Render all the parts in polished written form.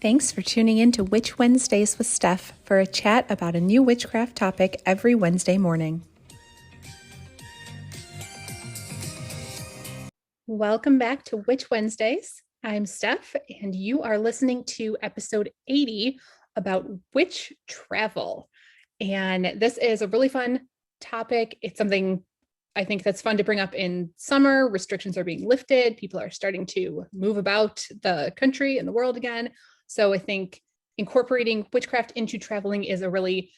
Thanks for tuning in to Witch Wednesdays with Steph for a chat about a new witchcraft topic every Wednesday morning. Welcome back to Witch Wednesdays. I'm Steph, and you are listening to episode 80 about witch travel. And this is a really fun topic. It's something I think that's fun to bring up in summer. Restrictions are being lifted. People are starting to move about the country and the world again. So I think incorporating witchcraft into traveling is a really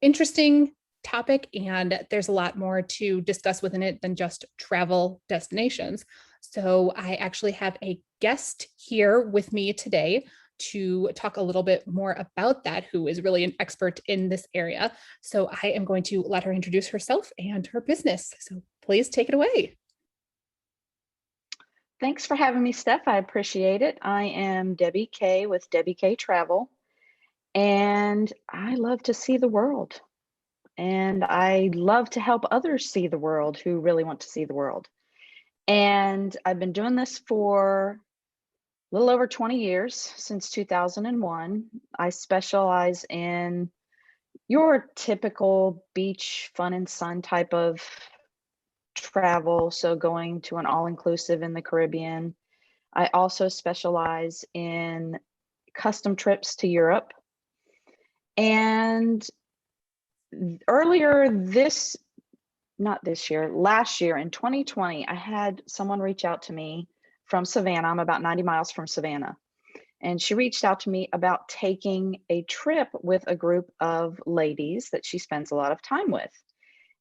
interesting topic, and there's a lot more to discuss within it than just travel destinations. So I actually have a guest here with me today to talk a little bit more about that, who is really an expert in this area. So I am going to let her introduce herself and her business. So please take it away. Thanks for having me, Steph. I appreciate it. I am Debbi Kay with Debbi Kay Travel, and I love to see the world. And I love to help others see the world who really want to see the world. And I've been doing this for a little over 20 years, since 2001. I specialize in your typical beach, fun and sun type of travel, so going to an all-inclusive in the Caribbean. I also specialize in custom trips to Europe. And last year in 2020, I had someone reach out to me from Savannah. I'm about 90 miles from Savannah. And she reached out to me about taking a trip with a group of ladies that she spends a lot of time with.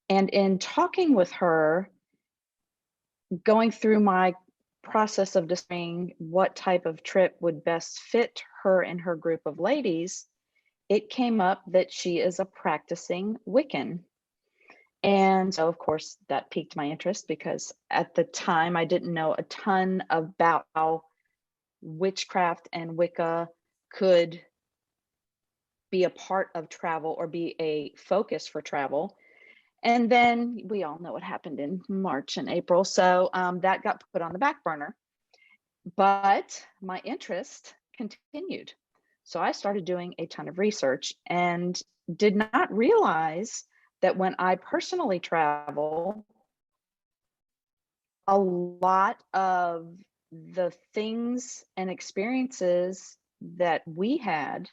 And in talking with her, going through my process of deciding what type of trip would best fit her and her group of ladies, it came up that she is a practicing Wiccan. And so, of course, that piqued my interest, because at the time I didn't know a ton about how witchcraft and Wicca could be a part of travel or be a focus for travel. And then we all know what happened in March and April. So that got put on the back burner. But my interest continued. So I started doing a ton of research and did not realize that when I personally travel, a lot of the things and experiences that we had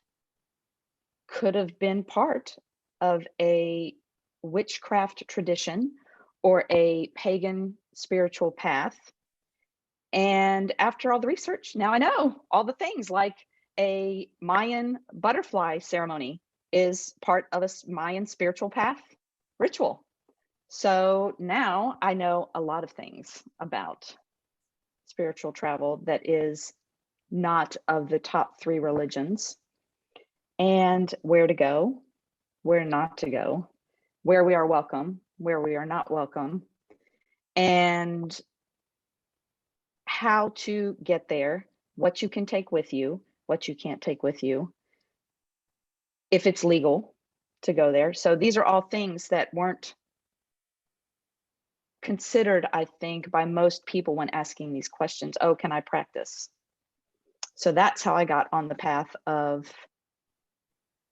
could have been part of a witchcraft tradition or a pagan spiritual path. And after all the research, now I know all the things, like a Mayan butterfly ceremony is part of a Mayan spiritual path ritual. So now I know a lot of things about spiritual travel that is not of the top 3 religions, and where to go, where not to go, where we are welcome, where we are not welcome, and how to get there, what you can take with you, what you can't take with you, if it's legal to go there. So these are all things that weren't considered, I think, by most people when asking these questions. Oh, can I practice? So that's how I got on the path of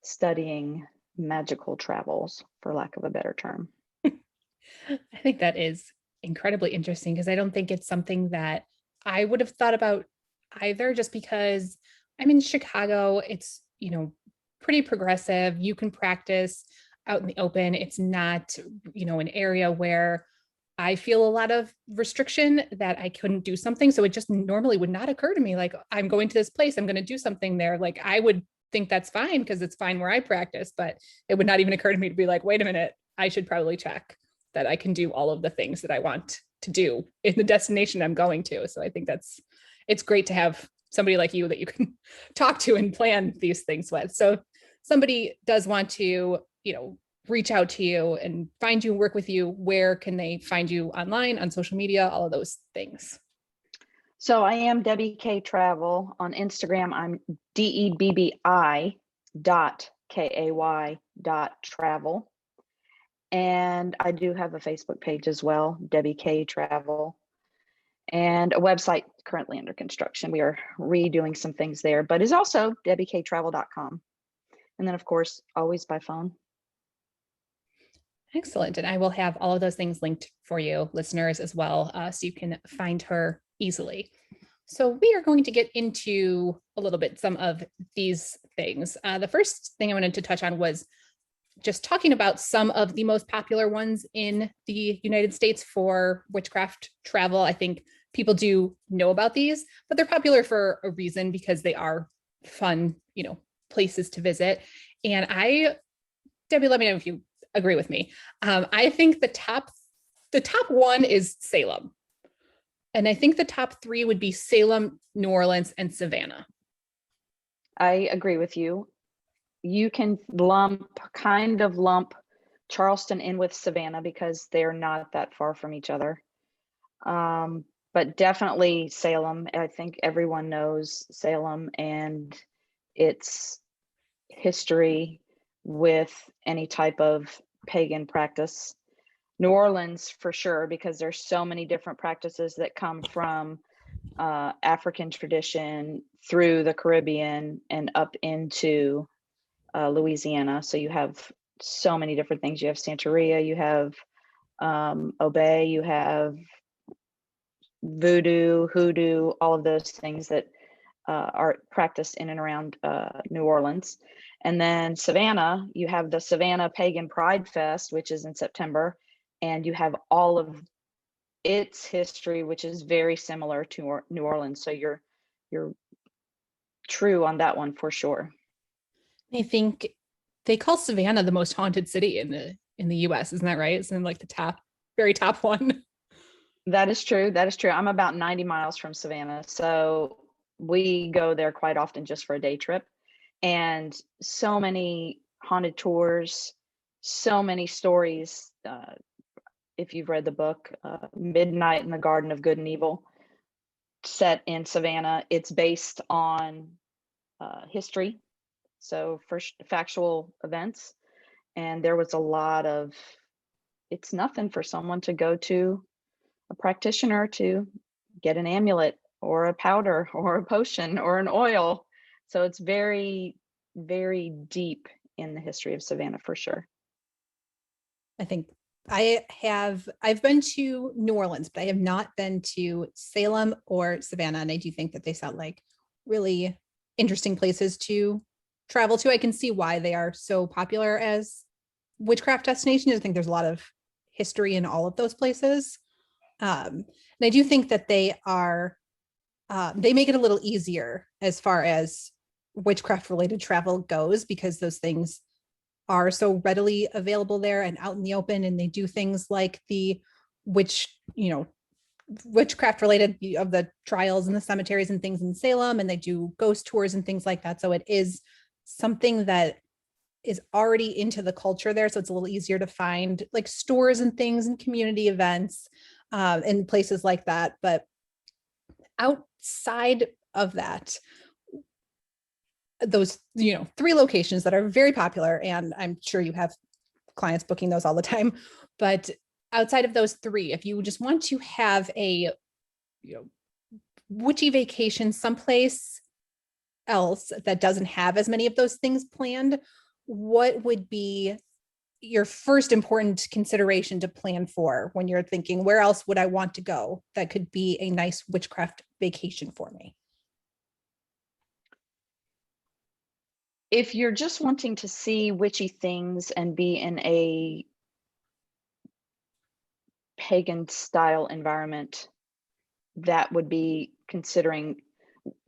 studying magical travels, for lack of a better term. I think that is incredibly interesting, because I don't think it's something that I would have thought about either, just because I'm in Chicago. It's, pretty progressive. You can practice out in the open. It's not, an area where I feel a lot of restriction that I couldn't do something. So it just normally would not occur to me, like, I'm going to this place, I'm going to do something there. Like, I would think that's fine because it's fine where I practice, but it would not even occur to me to be like, wait a minute, I should probably check that I can do all of the things that I want to do in the destination I'm going to. So I think it's great to have somebody like you that you can talk to and plan these things with. So somebody does want to, reach out to you and find you, work with you, where can they find you online, on social media, all of those things? So I am Debbi Kay Travel. On Instagram, I'm DEBBI.KAY.travel. And I do have a Facebook page as well, Debbi Kay Travel. and a website currently under construction. We are redoing some things there, but is also debbikaytravel.com. And then, of course, always by phone. Excellent. And I will have all of those things linked for you, listeners, as well, so you can find her easily. So we are going to get into a little bit some of these things. The first thing I wanted to touch on was just talking about some of the most popular ones in the United States for witchcraft travel. I think people do know about these, but they're popular for a reason, because they are fun, places to visit. And Debbie, let me know if you agree with me. I think the top one is Salem. And I think the top three would be Salem, New Orleans, and Savannah. I agree with you. You can kind of lump Charleston in with Savannah because they're not that far from each other. But definitely Salem. I think everyone knows Salem and its history with any type of pagan practice. New Orleans for sure, because there's so many different practices that come from African tradition through the Caribbean and up into Louisiana. So you have so many different things. You have Santeria, you have Obey, you have voodoo, hoodoo, all of those things that are practiced in and around New Orleans. And then Savannah, you have the Savannah Pagan Pride Fest, which is in September, and you have all of its history, which is very similar to New Orleans. So you're true on that one for sure. I think they call Savannah the most haunted city in the US. Isn't that right? It's in like the very top one. That is true. That is true. I'm about 90 miles from Savannah. So we go there quite often just for a day trip. And so many haunted tours, so many stories. If you've read the book, Midnight in the Garden of Good and Evil, set in Savannah, it's based on history. So first factual events. And there was a lot of, it's nothing for someone to go to a practitioner to get an amulet or a powder or a potion or an oil. So it's very, very deep in the history of Savannah for sure. I think I've been to New Orleans, but I have not been to Salem or Savannah. And I do think that they sound like really interesting places to travel to. I can see why they are so popular as witchcraft destinations. I think there's a lot of history in all of those places. And I do think that they make it a little easier as far as witchcraft related travel goes, because those things are so readily available there and out in the open. And they do things like the witchcraft related of the trials and the cemeteries and things in Salem, and they do ghost tours and things like that. So it is something that is already into the culture there. So it's a little easier to find like stores and things and community events in places like that. But outside of that, those three locations that are very popular, and I'm sure you have clients booking those all the time, but outside of those three, if you just want to have a witchy vacation someplace else that doesn't have as many of those things planned, what would be your first important consideration to plan for when you're thinking, where else would I want to go that could be a nice witchcraft vacation for me? If you're just wanting to see witchy things and be in a pagan style environment, that would be considering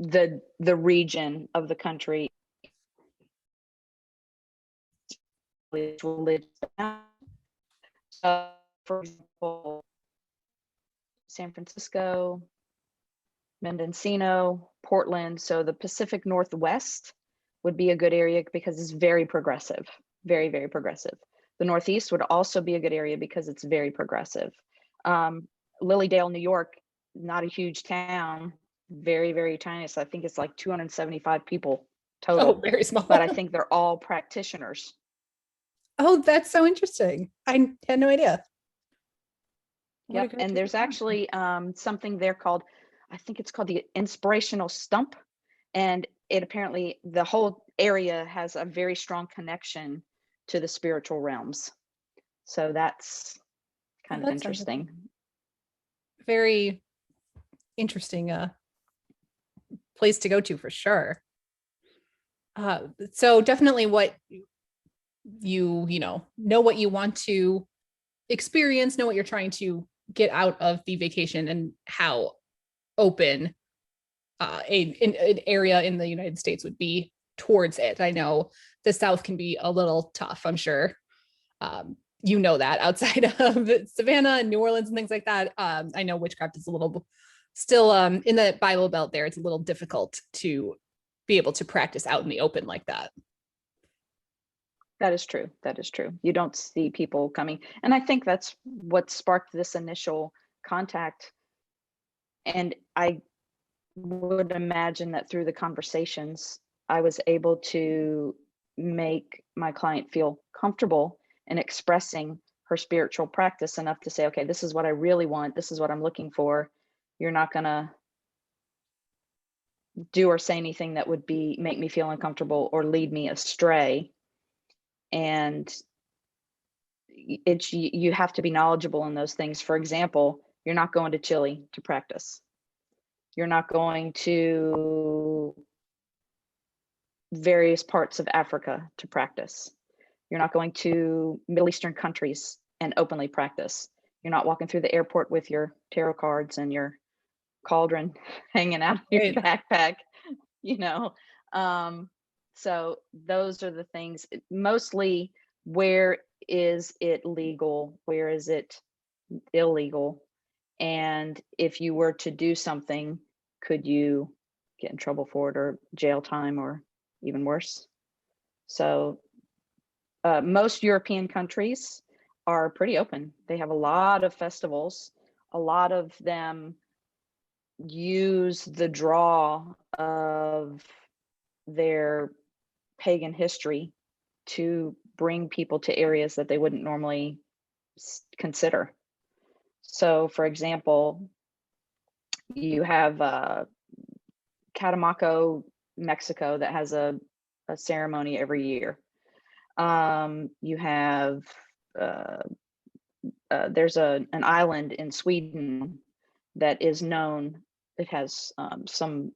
the region of the country. So, for example, San Francisco, Mendocino, Portland. So the Pacific Northwest would be a good area because it's very progressive, very, very progressive. The Northeast would also be a good area because it's very progressive. Lilydale, New York, not a huge town, very, very tiny. So I think it's like 275 people total. Oh, very small. But I think they're all practitioners. Oh, that's so interesting. I had no idea. What a Yep. great And place to there's come. actually something there called, I think it's called the Inspirational Stump. And it apparently, the whole area has a very strong connection to the spiritual realms. So that's Oh, kind of that sounds interesting. very interesting place to go to for sure. So definitely what know what you want to experience, know what you're trying to get out of the vacation and how open an area in the United States would be towards it. I know the South can be a little tough, I'm sure. That outside of Savannah and New Orleans and things like that. I know witchcraft is a little still in the Bible Belt there. It's a little difficult to be able to practice out in the open like that. That is true. That is true. You don't see people coming. And I think that's what sparked this initial contact. And I would imagine that through the conversations, I was able to make my client feel comfortable in expressing her spiritual practice enough to say, okay, this is what I really want. This is what I'm looking for. You're not going to do or say anything that would make me feel uncomfortable or lead me astray. And you have to be knowledgeable in those things. For example, you're not going to Chile to practice. You're not going to various parts of Africa to practice. You're not going to Middle Eastern countries and openly practice. You're not walking through the airport with your tarot cards and your cauldron hanging out of your Right. backpack, So those are the things. Mostly, where is it legal? Where is it illegal? And if you were to do something, could you get in trouble for it or jail time or even worse? So most European countries are pretty open. They have a lot of festivals. A lot of them use the draw of their pagan history to bring people to areas that they wouldn't normally consider. So, for example, you have Catemaco, Mexico, that has a ceremony every year. You have there's an island in Sweden that is known. It has some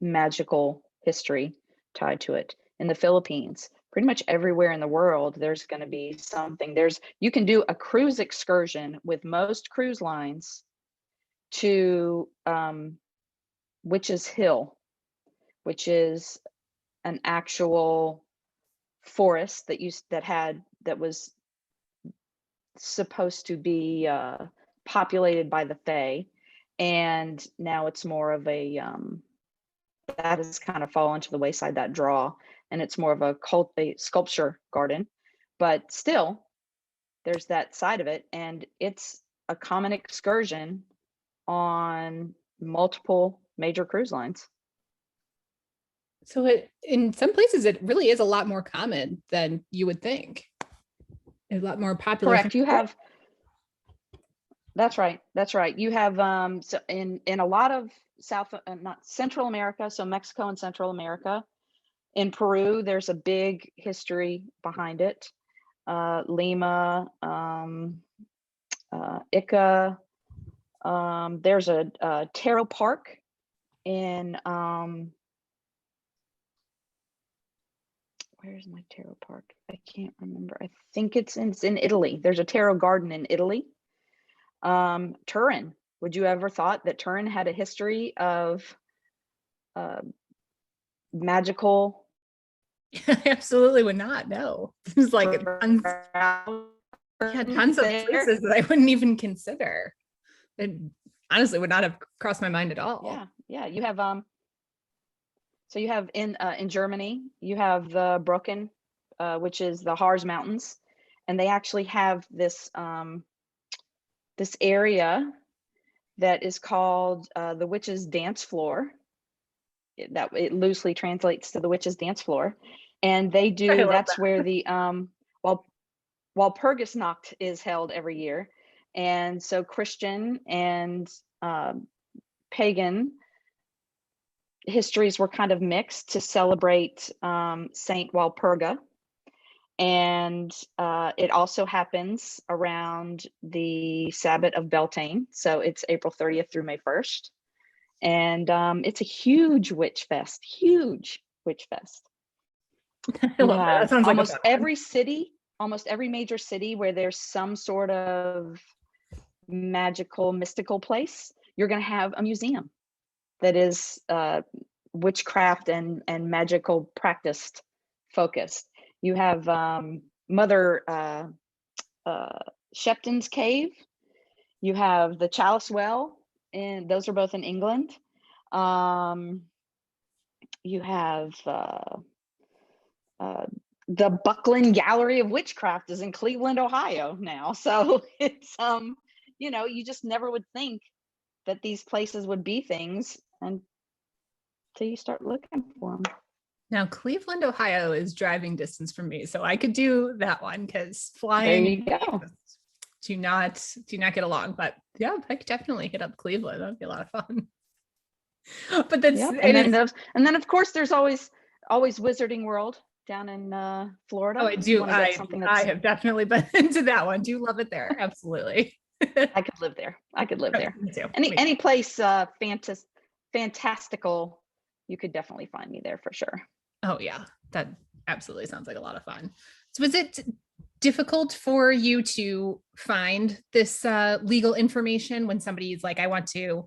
magical history tied to it. In the Philippines, pretty much everywhere in the world, there's going to be something. You can do a cruise excursion with most cruise lines to Witch's Hill, which is an actual forest that was supposed to be populated by the Fae, and now it's more of a that has kind of fallen to the wayside, that draw, and it's more of a sculpture garden, but still there's that side of it, and it's a common excursion on multiple major cruise lines. So in some places it really is a lot more common than you would think. A lot more popular. Correct. That's right. You have so in a lot of not Central America, so Mexico and Central America. In Peru, there's a big history behind it. Lima, Ica. There's a tarot park in where's my tarot park? I can't remember. I think it's in Italy. There's a tarot garden in Italy. Turin. Would you ever thought that Turin had a history of magical? I absolutely would not. No, there's like tons, tons of there? places that I wouldn't even consider. It honestly would not have crossed my mind at all. Yeah. You have so you have in Germany, you have the Brocken, which is the Harz Mountains, and they actually have this this area that is called the Witch's Dance Floor. That it loosely translates to the Witch's Dance Floor, and that's where the while Purgisnacht is held every year, And so Christian and pagan histories were kind of mixed to celebrate Saint Walpurga. And it also happens around the Sabbath of Beltane. So it's April 30th through May 1st. And it's a huge witch fest, huge witch fest. I You love that. That have sounds like a almost fun one. every city, almost every major city where there's some sort of magical, mystical place, you're going to have a museum that is witchcraft and magical practiced focused. You have Mother Shepton's Cave. You have the Chalice Well, and those are both in England. You have the Buckland Gallery of Witchcraft is in Cleveland, Ohio now. So it's you know, you just never would think that these places would be things until you start looking for them. Now, Cleveland, Ohio is driving distance from me, so I could do that one because There flying you go. do not get along. But yeah, I could definitely hit up Cleveland. That'd be a lot of fun. But that's Yep. and then of course there's always Wizarding World down in Florida. oh, I do. Something I that's have definitely been into that one. Do love it there. Absolutely. I could live there. I could live there. Me too. Any place fantastical, you could definitely find me there for sure. Oh yeah, that absolutely sounds like a lot of fun. So was it difficult for you to find this legal information when somebody's like, I want to,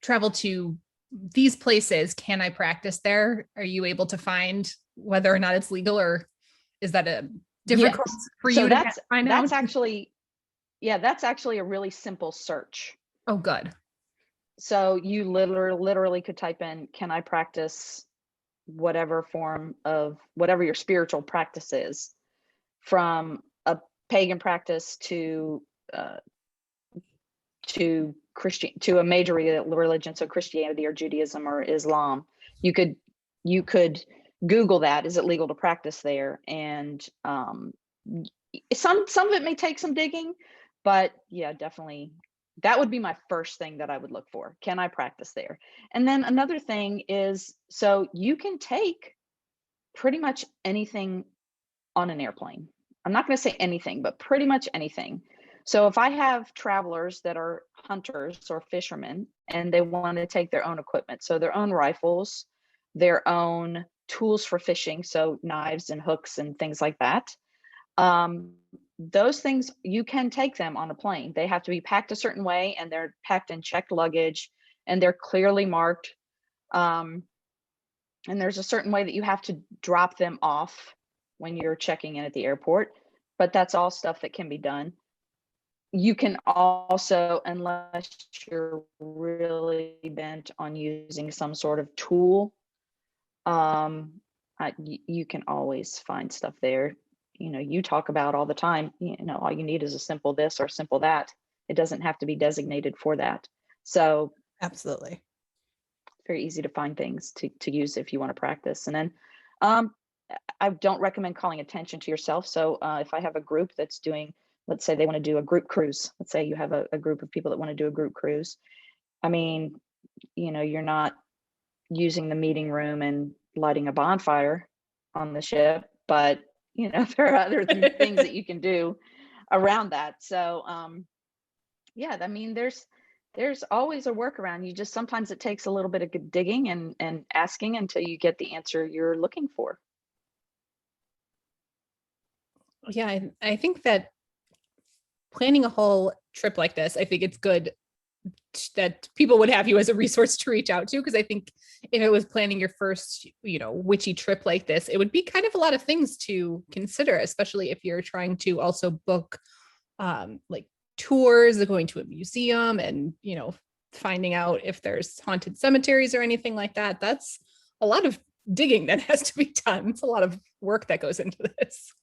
travel to these places. Can I practice there? Are you able to find whether or not it's legal, or is that a difficult for you to find out? That's actually a really simple search. Oh, good. So you literally could type in, can I practice whatever form of whatever your spiritual practice is, from a pagan practice to Christian, to a major religion, so Christianity or Judaism or Islam. You could Google that. Is it legal to practice there? And some of it may take some digging, but yeah, definitely that would be my first thing that I would look for. Can I practice there? And then another thing is, so you can take pretty much anything on an airplane. I'm not going to say anything, but pretty much anything. So if I have travelers that are hunters or fishermen and they want to take their own equipment, so their own rifles, their own tools for fishing, so knives and hooks and things like that, those things, you can take them on a plane. They have to be packed a certain way, and they're packed in checked luggage, and they're clearly marked. And there's a certain way that you have to drop them off when you're checking in at the airport, but that's all stuff that can be done. You can also, unless you're really bent on using some sort of tool, you can always find stuff there. You talk about all the time, all you need is a simple this or simple that. It doesn't have to be designated for that. So absolutely, it's very easy to find things to use if you want to practice. And then I don't recommend calling attention to yourself. So if I have a group that's doing, let's say they want to do a group cruise. Let's say you have a group of people that want to do a group cruise. I mean, you're not using the meeting room and lighting a bonfire on the ship, but there are other things that you can do around that. So yeah, I mean, there's always a workaround. Sometimes it takes a little bit of digging and asking until you get the answer you're looking for. Yeah, I think that planning a whole trip like this, I think it's good that people would have you as a resource to reach out to, because I think if it was planning your first, witchy trip like this, it would be kind of a lot of things to consider, especially if you're trying to also book like tours, going to a museum, and finding out if there's haunted cemeteries or anything like that. That's a lot of digging that has to be done. It's a lot of work that goes into this.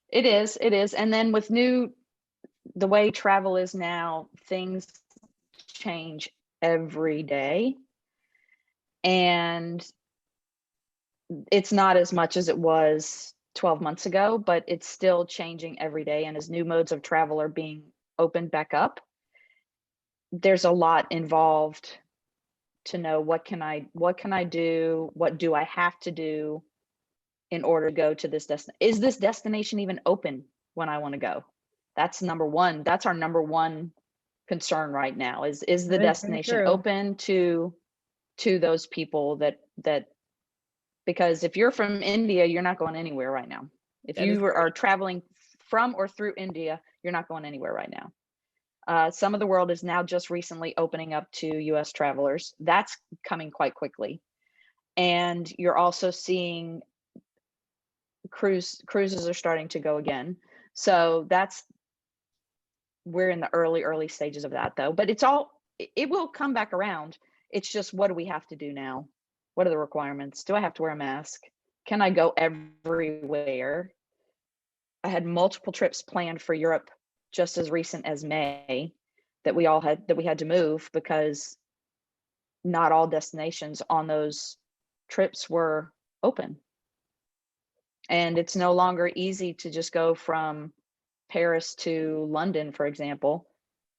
It is. And then with the way travel is now, things change every day. And it's not as much as it was 12 months ago, but it's still changing every day. And as new modes of travel are being opened back up, there's a lot involved to know what can I do? What do I have to do in order to go to this destination? Is this destination even open when I want to go? That's number one. That's our number one concern right now is the That is very destination true. open to those people that because if you're from India, you're not going anywhere right now. If That is you true. are traveling from or through India, you're not going anywhere right now. Some of the world is now just recently opening up to US travelers. That's coming quite quickly. And you're also seeing cruises are starting to go again. So we're in the early stages of that though. But it will come back around. It's just, what do we have to do now? What are the requirements? Do I have to wear a mask? Can I go everywhere? I had multiple trips planned for Europe just as recent as May that we had to move because not all destinations on those trips were open. And it's no longer easy to just go from Paris to London, for example.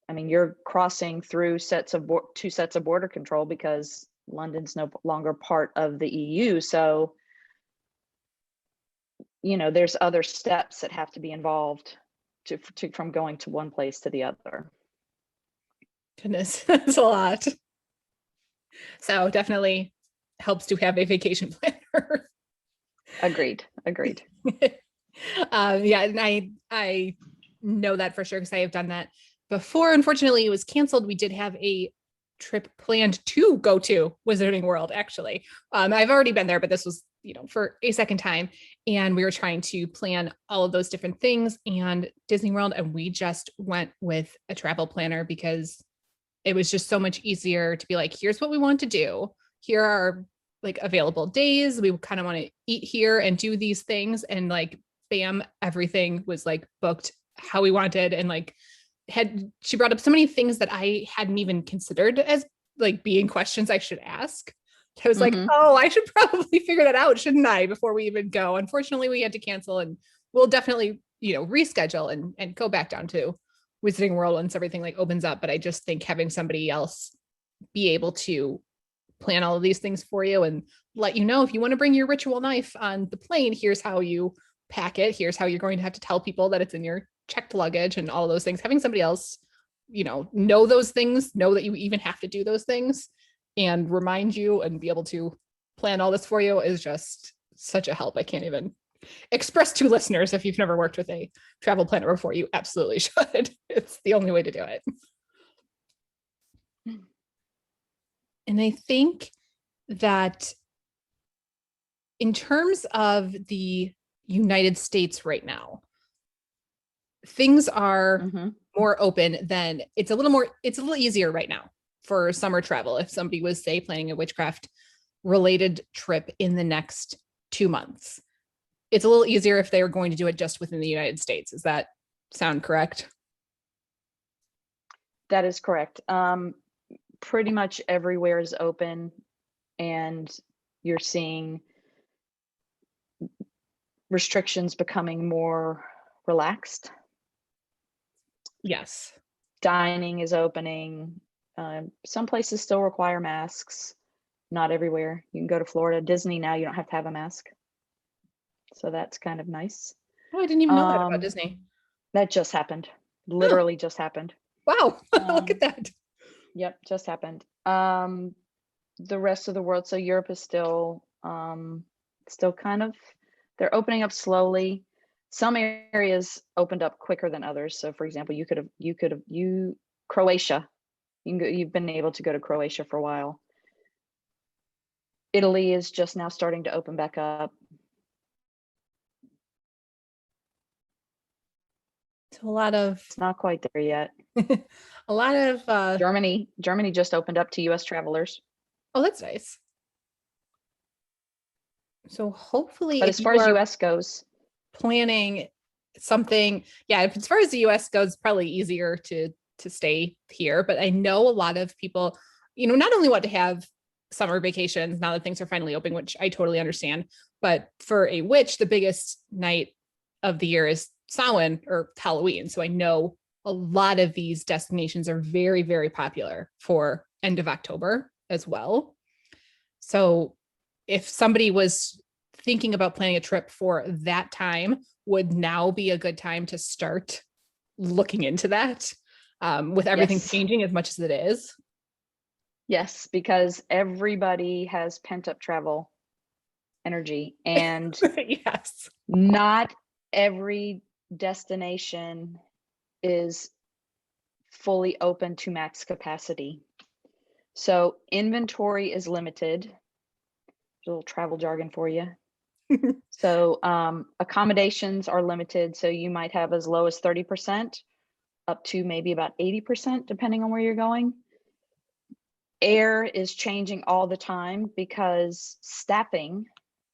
I mean, you're crossing through two sets of border control because London's no longer part of the EU. So, there's other steps that have to be involved from going to one place to the other. Goodness, that's a lot. So definitely helps to have a vacation planner. Agreed. Yeah, and I know that for sure because I have done that before. Unfortunately, it was canceled. We did have a trip planned to go to Wizarding World, actually. I've already been there, but this was, for a second time. And we were trying to plan all of those different things and Disney World. And we just went with a travel planner because it was just so much easier to be like, here's what we want to do. Here are like available days. We kind of want to eat here and do these things. And like, bam, everything was like booked how we wanted. And like, she brought up so many things that I hadn't even considered as like being questions I should ask. I was like, oh, I should probably figure that out, shouldn't I, before we even go. Unfortunately, we had to cancel, and we'll definitely, reschedule and go back down to Wizarding World once everything like opens up. But I just think having somebody else be able to plan all of these things for you and let you know if you want to bring your ritual knife on the plane, here's how you pack it. Here's how you're going to have to tell people that it's in your checked luggage and all of those things. Having somebody else, know those things, know that you even have to do those things and remind you and be able to plan all this for you is just such a help. I can't even express to listeners, if you've never worked with a travel planner before, you absolutely should. It's the only way to do it. And I think that in terms of the United States right now, things are more open than it's a little easier right now for summer travel. If somebody was, say, planning a witchcraft related trip in the next 2 months, it's a little easier if they were going to do it just within the United States. Does that sound correct? That is correct. Pretty much everywhere is open, and you're seeing restrictions becoming more relaxed. Yes. Dining is opening. Some places still require masks. Not everywhere. You can go to Florida. Disney now, you don't have to have a mask. So that's kind of nice. Oh, I didn't even know that about Disney. That just happened. Literally just happened. Wow. Look at that. Yep, just happened. The rest of the world, so Europe is still kind of, they're opening up slowly. Some areas opened up quicker than others. So for example, Croatia, you've been able to go to Croatia for a while. Italy is just now starting to open back up. So a lot of, it's not quite there yet. A lot of Germany just opened up to US travelers. Oh, that's nice. So hopefully, but as far as US goes, planning something, yeah, as far as the US goes, probably easier to stay here. But I know a lot of people, not only want to have summer vacations now that things are finally open, which I totally understand, but for a witch, the biggest night of the year is Samhain or Halloween. So I know a lot of these destinations are very, very popular for end of October as well. So if somebody was thinking about planning a trip for that time, would now be a good time to start looking into that, with everything Yes. changing as much as it is. Yes, because everybody has pent up travel energy, and Yes. not every destination is fully open to max capacity. So inventory is limited. A little travel jargon for you. So accommodations are limited. So you might have as low as 30% up to maybe about 80%, depending on where you're going. Air is changing all the time because staffing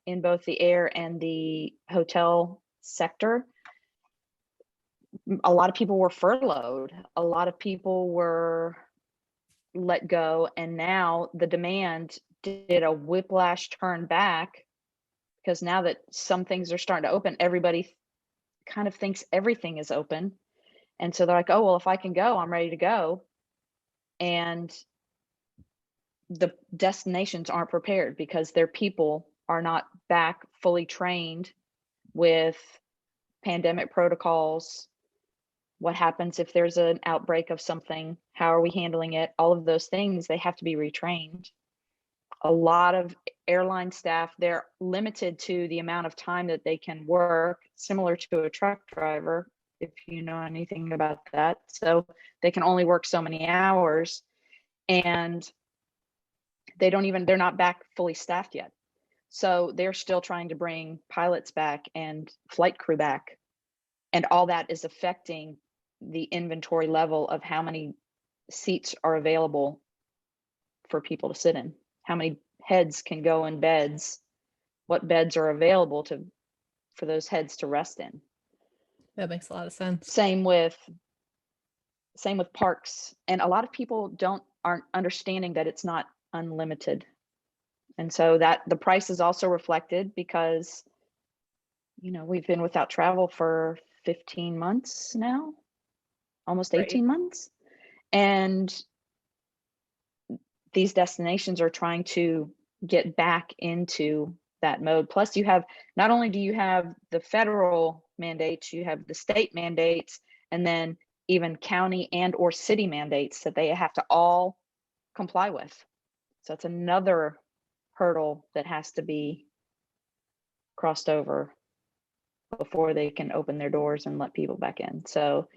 in both the air and the hotel sector, a lot of people were furloughed, a lot of people were let go, and now the demand did a whiplash turn back, because now that some things are starting to open, everybody kind of thinks everything is open. And so they're like, oh, well, if I can go, I'm ready to go. And the destinations aren't prepared because their people are not back fully trained with pandemic protocols. What happens if there's an outbreak of something? How are we handling it? All of those things, they have to be retrained. A lot of airline staff, they're limited to the amount of time that they can work, similar to a truck driver, if you know anything about that. So they can only work so many hours, and they're not back fully staffed yet. So they're still trying to bring pilots back and flight crew back. And all that is affecting the inventory level of how many seats are available for people to sit in, how many heads can go in beds, what beds are available for those heads to rest in. That makes a lot of sense. Same with parks. And a lot of people aren't understanding that it's not unlimited. And so that the price is also reflected because, we've been without travel for 15 months now, almost 18 Right. months. And these destinations are trying to get back into that mode. Plus, not only do you have the federal mandates, you have the state mandates, and then even county and or city mandates that they have to all comply with. So it's another hurdle that has to be crossed over before they can open their doors and let people back in. So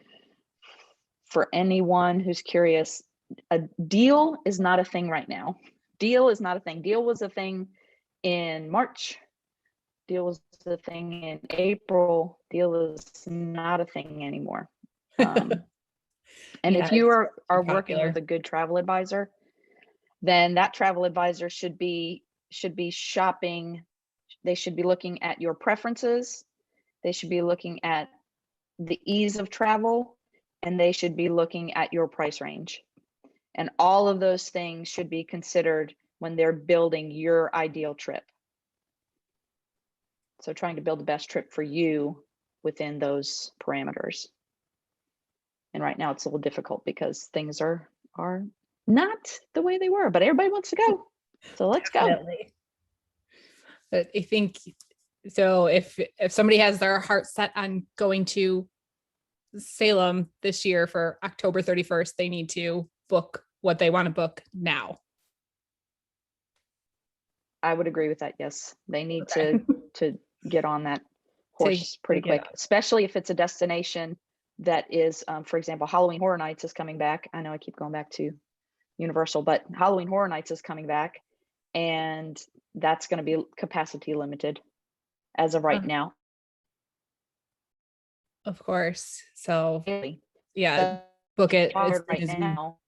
for anyone who's curious, a deal is not a thing right now. Deal is not a thing. Deal was a thing in March. Deal was a thing in April. Deal is not a thing anymore. And Yeah, if you it's are very working with popular. a good travel advisor, then that travel advisor should be shopping. They should be looking at your preferences. They should be looking at the ease of travel, and they should be looking at your price range. And all of those things should be considered when they're building your ideal trip. So trying to build the best trip for you within those parameters. And right now it's a little difficult because things are not the way they were, but everybody wants to go. So let's go. Definitely. But I think so. If somebody has their heart set on going to Salem this year for October 31st, they need to book what they want to book now. I would agree with that. Yes. They need Okay. to get on that to, horse to pretty get quick, especially if it's a destination that is, for example, Halloween Horror Nights is coming back. I know I keep going back to Universal, but Halloween Horror Nights is coming back, and that's going to be capacity limited as of right now. Of course. So yeah, So book it as soon right as you now,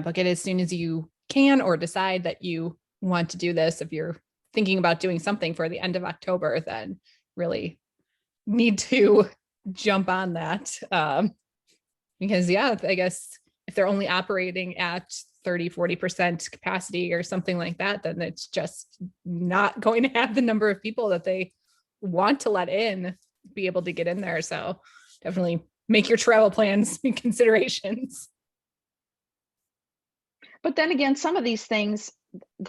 book it as soon as you can, or decide that you want to do this. If you're thinking about doing something for the end of October, then really need to jump on that. Because I guess if they're only operating at 30-40% capacity or something like that, then it's just not going to have the number of people that they want to let in be able to get in there. So definitely make your travel plans and considerations. But then again, some of these things,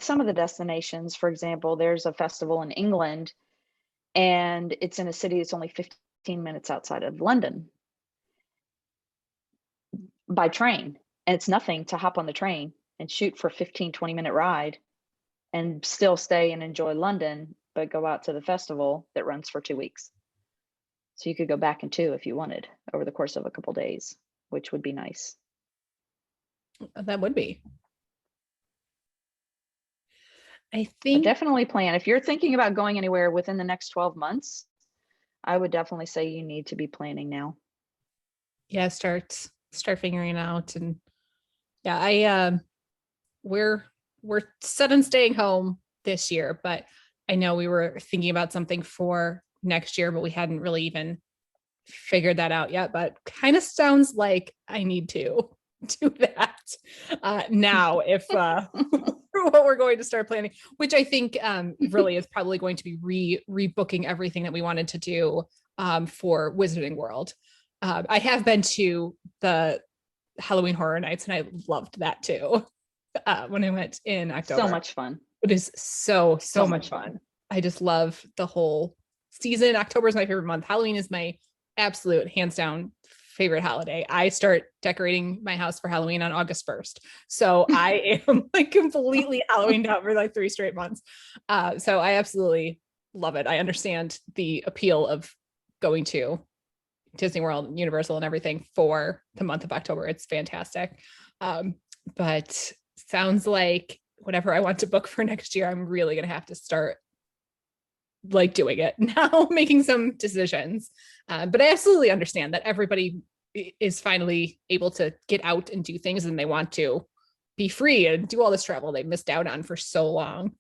some of the destinations, for example, there's a festival in England and it's in a city that's only 15 minutes outside of London by train. And it's nothing to hop on the train and shoot for a 15-20 minute ride and still stay and enjoy London, but go out to the festival that runs for 2 weeks. So you could go back in two if you wanted over the course of a couple days, which would be nice. That would be. I But think definitely plan. If you're thinking about going anywhere within the next 12 months, I would definitely say you need to be planning now. yeah, start figuring out. And yeah, I we're set on staying home this year, but I know we were thinking about something for next year, but we hadn't really even figured that out yet. But kind of sounds like I need to do that now if what we're going to start planning, which I think really is probably going to be rebooking everything that we wanted to do for Wizarding World. I have been to the Halloween Horror Nights and I loved that too when I went in October. So much fun. It is so much fun. I just love the whole season. October is my favorite month. Halloween is my absolute hands down favorite holiday. I start decorating my house for Halloween on August 1st. So I am like completely Halloweened out for like 3 straight months. So I absolutely love it. I understand the appeal of going to Disney World and Universal and everything for the month of October. It's fantastic. But sounds like whatever I want to book for next year, I'm really going to have to start like doing it now, making some decisions. But I absolutely understand that everybody is finally able to get out and do things and they want to be free and do all this travel they missed out on for so long.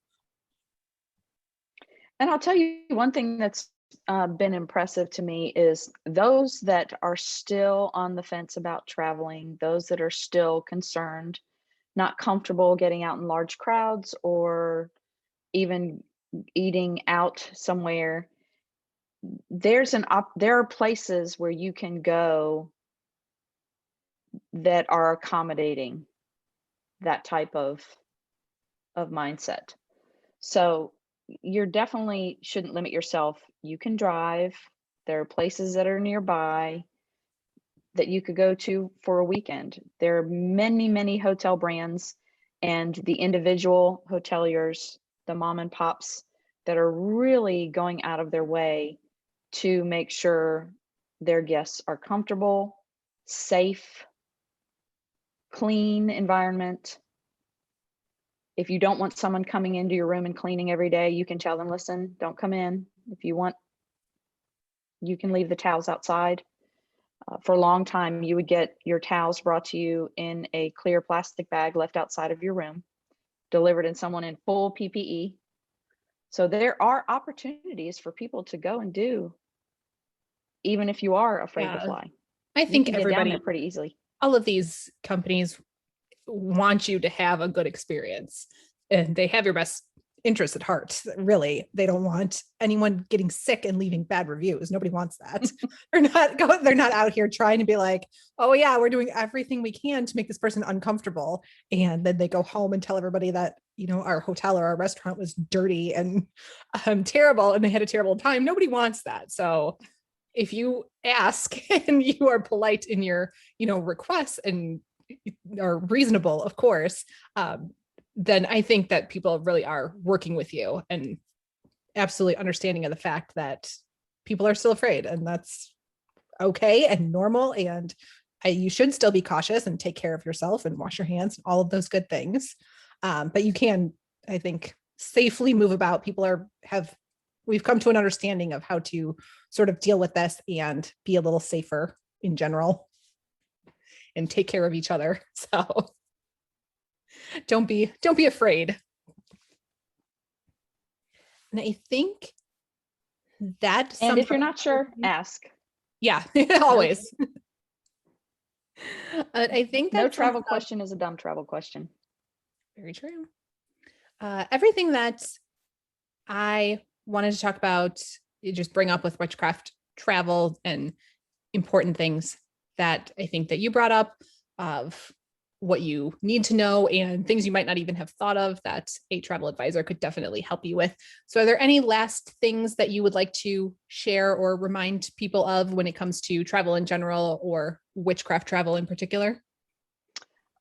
And I'll tell you one thing that's been impressive to me is those that are still on the fence about traveling, those that are still concerned, not comfortable getting out in large crowds or even eating out somewhere. There are places where you can go that are accommodating that type of mindset. So you're definitely shouldn't limit yourself. You can drive. There are places that are nearby that you could go to for a weekend. There are many hotel brands and the individual hoteliers, the mom and pops that are really going out of their way to make sure their guests are comfortable, safe, clean environment. If you don't want someone coming into your room and cleaning every day, you can tell them, listen, don't come in. If you want, you can leave the towels outside. For a long time, you would get your towels brought to you in a clear plastic bag left outside of your room, delivered in someone in full PPE. So there are opportunities for people to go and do, even if you are afraid to fly. I think you can everybody, get down there pretty easily. All of these companies want you to have a good experience and they have your best interests at heart. Really, they don't want anyone getting sick and leaving bad reviews. Nobody wants that. They're not out here trying to be like, oh yeah, we're doing everything we can to make this person uncomfortable, and then they go home and tell everybody that, you know, our hotel or our restaurant was dirty and terrible and they had a terrible time. Nobody wants that. So if you ask and you are polite in your, you know, requests and are reasonable, of course, then I think that people really are working with you and absolutely understanding of the fact that people are still afraid, and that's okay and normal. And you should still be cautious and take care of yourself and wash your hands, all of those good things. But you can, I think, safely move about. We've come to an understanding of how to sort of deal with this and be a little safer in general and take care of each other. So don't be afraid. And I think that, and if you're not sure, ask. Yeah, always. I think that no travel question is a dumb travel question. Very true. Everything that I wanted to talk about, you just bring up with witchcraft travel and important things that I think that you brought up of what you need to know and things you might not even have thought of that a travel advisor could definitely help you with. So are there any last things that you would like to share or remind people of when it comes to travel in general or witchcraft travel in particular?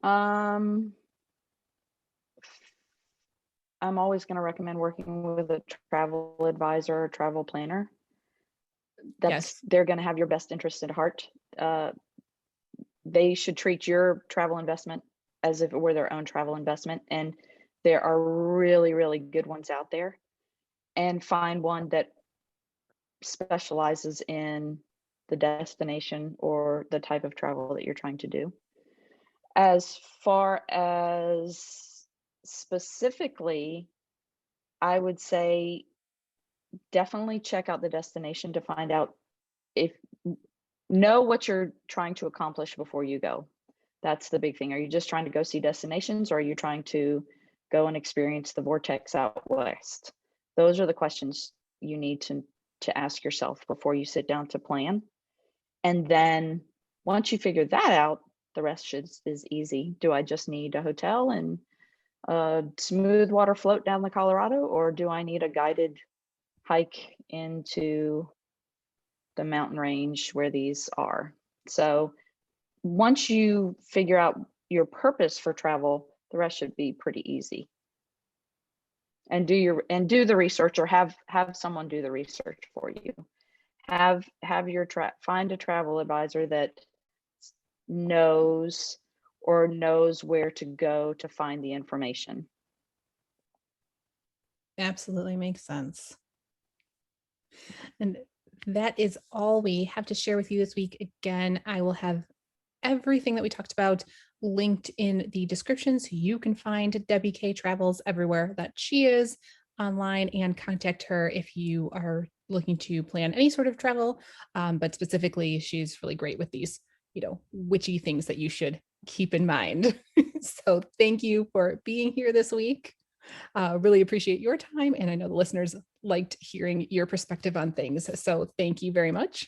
I'm always going to recommend working with a travel advisor or travel planner. Yes. They're going to have your best interest at heart. They should treat your travel investment as if it were their own travel investment. And there are really, really good ones out there. And find one that specializes in the destination or the type of travel that you're trying to do. As far as specifically, I would say definitely check out the destination to find out if know what you're trying to accomplish before you go. That's the big thing. Are you just trying to go see destinations, or are you trying to go and experience the vortex out west? Those are the questions you need to ask yourself before you sit down to plan. And then once you figure that out, the rest is easy. Do I just need a hotel and a smooth water float down the Colorado, or do I need a guided hike into the mountain range where these are? So once you figure out your purpose for travel, the rest should be pretty easy. And do the research, or have someone do the research for you. Find a travel advisor that knows where to go to find the information. Absolutely makes sense. And that is all we have to share with you this week. Again, I will have everything that we talked about linked in the description, so you can find Debbi Kay Travels everywhere that she is online and contact her if you are looking to plan any sort of travel. But specifically, she's really great with these, witchy things that you should keep in mind. So thank you for being here this week. Really appreciate your time. And I know the listeners liked hearing your perspective on things. So thank you very much.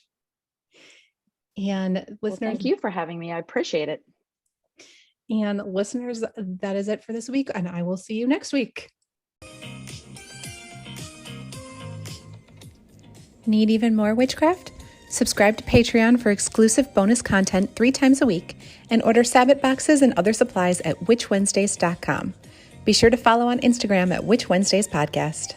And listeners, well, thank you for having me. I appreciate it. And listeners, that is it for this week. And I will see you next week. Need even more witchcraft? Subscribe to Patreon for exclusive bonus content 3 times a week and order Sabbath boxes and other supplies at witchwednesdays.com. Be sure to follow on Instagram at Witch Wednesdays Podcast.